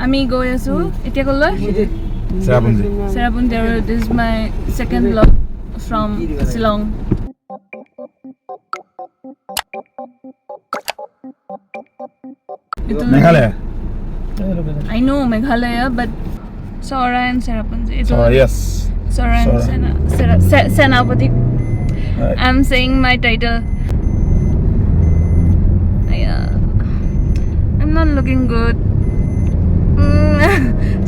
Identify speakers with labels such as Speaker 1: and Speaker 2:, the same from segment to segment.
Speaker 1: আমি গৈ আছো এতিয়া কলৈ Cherapunji this is my second vlog from Shillong
Speaker 2: Meghalaya.
Speaker 1: I know Meghalaya but Sohra and Cherapunji
Speaker 2: Yes.
Speaker 1: Sohra and Senapati I'm saying my title I'm not looking good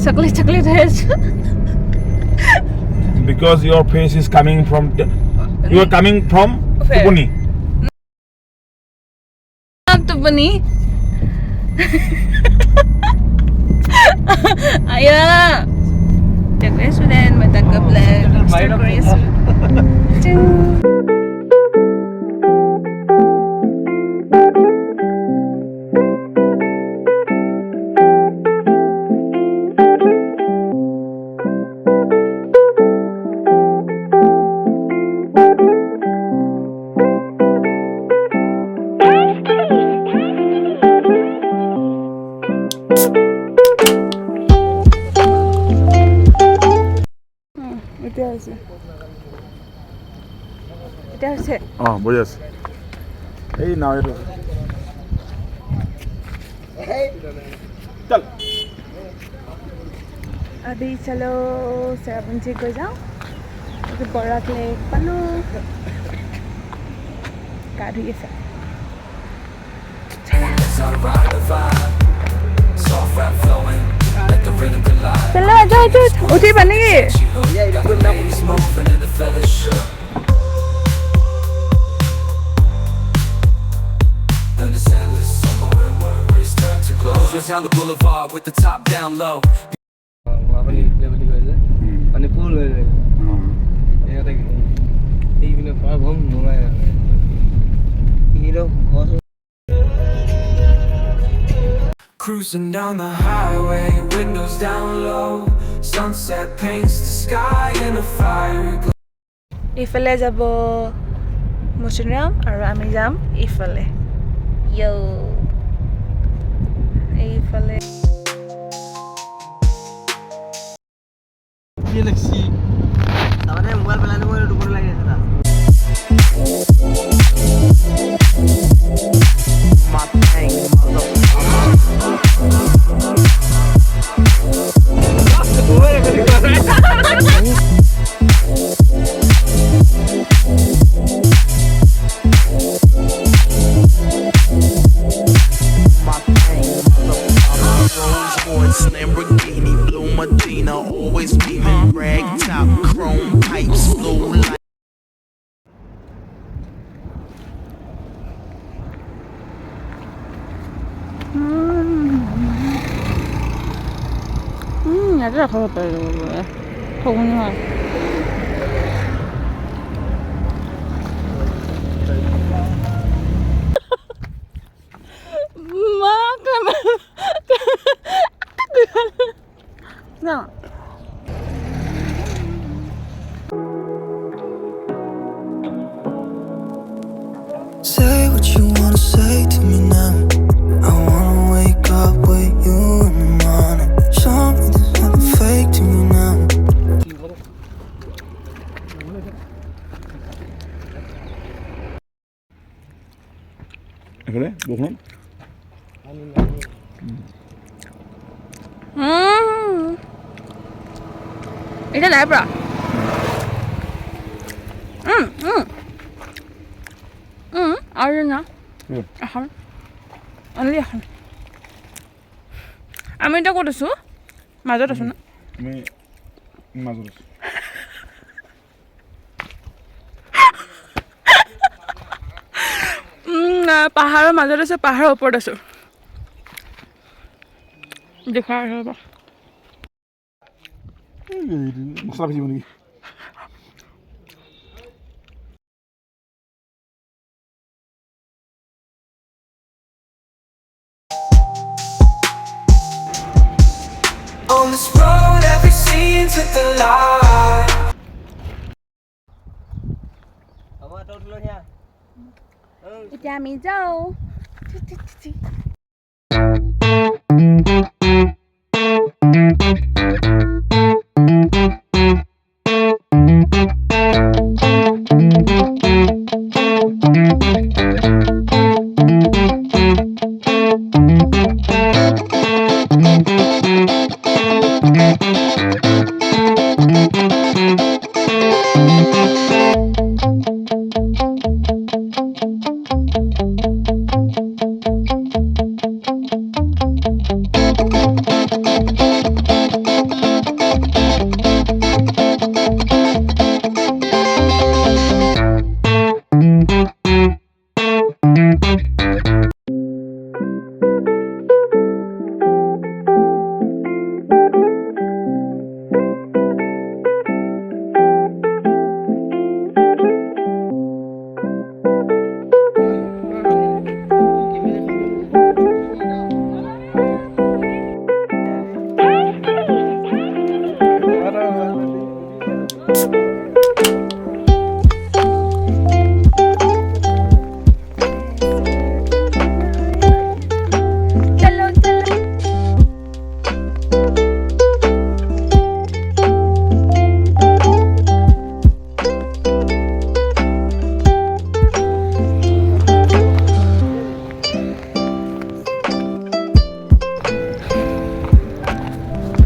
Speaker 1: chocolate hair
Speaker 2: Because your face is coming from you are coming from Tupuni.
Speaker 1: Not Tupuni. Ayah. Jaga sudah matangkap lah.
Speaker 2: Oh, boyas. Hey, now it is. Chal.
Speaker 1: अभी चलो Cherapunji को जाओ तो बड़ा lake पलो गाड़ी ये सब चलो आजा उठी बनेगी
Speaker 3: Just down the boulevard with the top down low.
Speaker 4: अनि पुल यहाँ त टिभीले भम घुमायो हिरो
Speaker 3: Cruising down the highway, windows down low. Sunset paints the sky in a fiery glow.
Speaker 1: ইফালে যাব মচিনৰাম আৰু আমি যাম ইফালে ইয়ো এইফালে
Speaker 4: Galaxy তাহলে মোবাইল পেলানো করে উপরে লাগিয়ে দিতা
Speaker 5: Lamborghini, blue Medina, always beaming, rag top, chrome pipes, blue light.
Speaker 1: 야들아 가봤다 이거 더군요 그냥
Speaker 5: Say what you wanna say to me now. I wanna wake up with you in the morning. Show me there's nothing fake to me now.
Speaker 2: 그래? 먹으면?
Speaker 1: 이제 나해보라 알겠냐?
Speaker 2: 응.
Speaker 1: 약간 아니 약간 আমি এটা ক'ত আছো মাজত আছো না
Speaker 2: আমি মাজত আছো
Speaker 1: পাহাৰৰ মাজত আছে পাহাৰৰ ওপৰত আছো দেখাই হ'ব
Speaker 2: মছলা ভাজিব নেকি
Speaker 3: On this road, every scene's with the light.
Speaker 4: আমাৰ তো উঠলো হিয়া
Speaker 1: এতিয়া আমি যাওঁ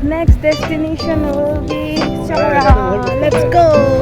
Speaker 1: Next destination will be Sohra. Let's go.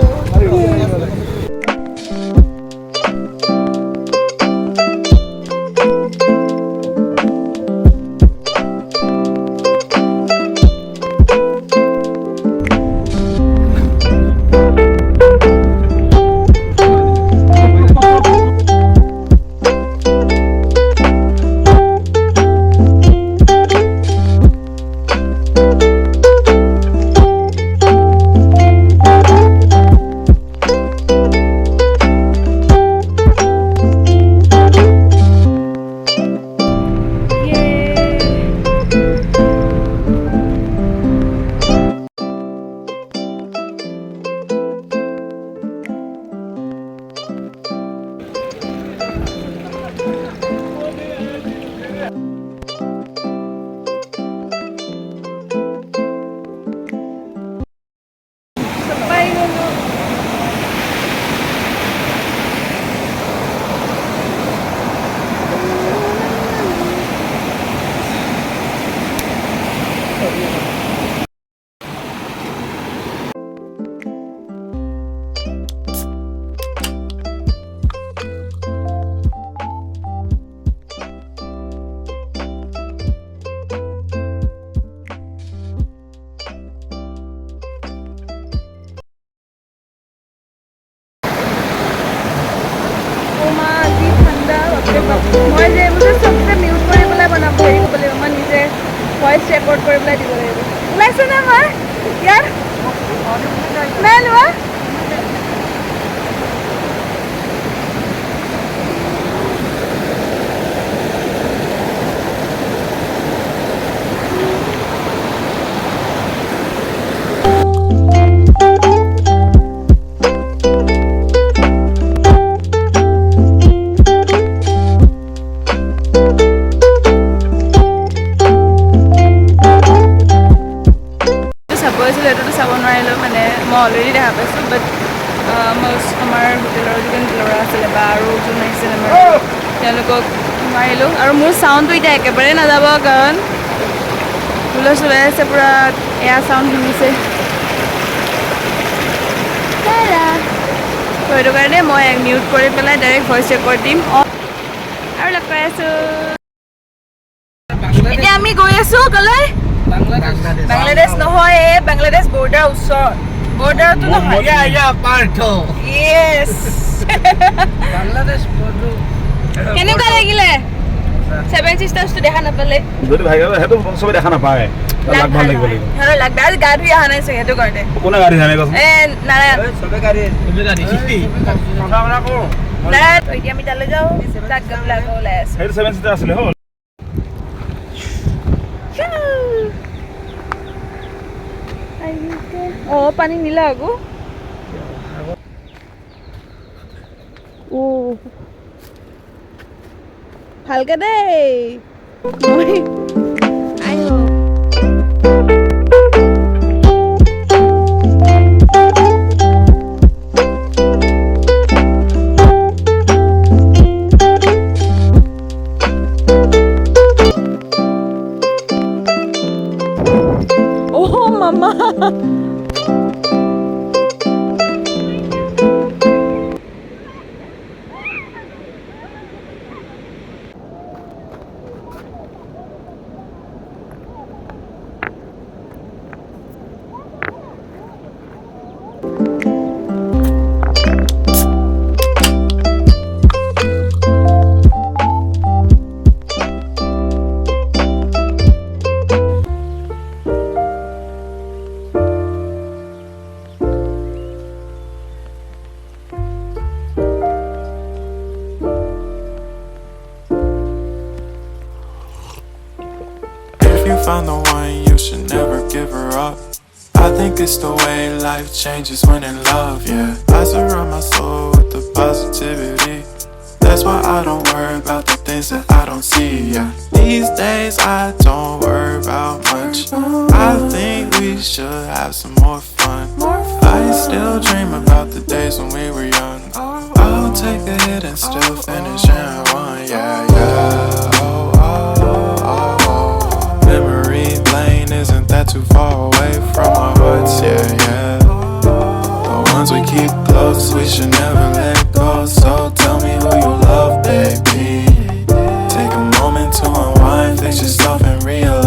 Speaker 1: মই যে মুझे सबसे म्यूट কৰি পেলাই বনাব হেৰি কৰিব লাগিব মই নিজে ভয়েস ৰেকৰ্ড কৰি পেলাই দিব লাগিব ওলাইছে না মই ইয়াৰ নাই লোৱা অলৰেডি দেখা পাইছোঁ বাট আমাৰ হোটেলৰ যিজন ল'ৰা আছিলে বা আৰু যোন আহিছিলে আমাৰ তেওঁলোকক মাৰিলোঁ আৰু মোৰ চাউণ্ডটো এতিয়া একেবাৰে নাযাব কাৰণ হুলস্থুল চলাই আছে পূৰা এয়া চাউণ্ড শুনিছে তো সেইটো কাৰণে মই মিউট কৰি পেলাই ডাইৰেক্ট ভইচ ৰেকৰ্ড দিম আৰু লগ পাই আছোঁ এতিয়া আমি গৈ আছোঁ ক'লৈ বাংলাদেশ নহয় বাংলাদেশ বৰ্ডাৰ ওচৰত border to no
Speaker 4: yeah parto
Speaker 1: yes
Speaker 4: Bangladesh border
Speaker 1: কেনেকুৱা লাগিলে Seven Sisters to দেখা নাপালে
Speaker 2: যদি ভাই হেতু সবে দেখা না পায় লাগ ভাল লাগিব লাগিব
Speaker 1: হ্যাঁ লাগবে আর গাড়ি আহা নাই সেটো কাৰণে
Speaker 2: কোন গাড়ি জানে কস
Speaker 1: এ নারায়ণ
Speaker 4: সবে গাড়ি শিখতি আমরা কো
Speaker 1: না তো এতিয়া আমি তালে যাও তাক গবলা গলে আছে
Speaker 2: হেড 7 সিটার আসলে হল
Speaker 1: ও পানী নিলা আগো ও ভালকে দেই আইও Oh, mama.
Speaker 6: Found the one, you should never give her up. I think it's the way life changes when in love, yeah. I surround my soul with the positivity. That's why I don't worry about the things that I don't see, yeah. These days I don't worry about much. I think we should have some more fun. I still dream about the days when we were young. I'll take a hit and still finish in one, yeah, yeah. Oh, oh, oh, oh. Memory lane isn't that too far away from our hearts, yeah, yeah. The ones we keep close, we should never let go. So tell me who you love, baby. Take a moment to unwind, fix yourself and realize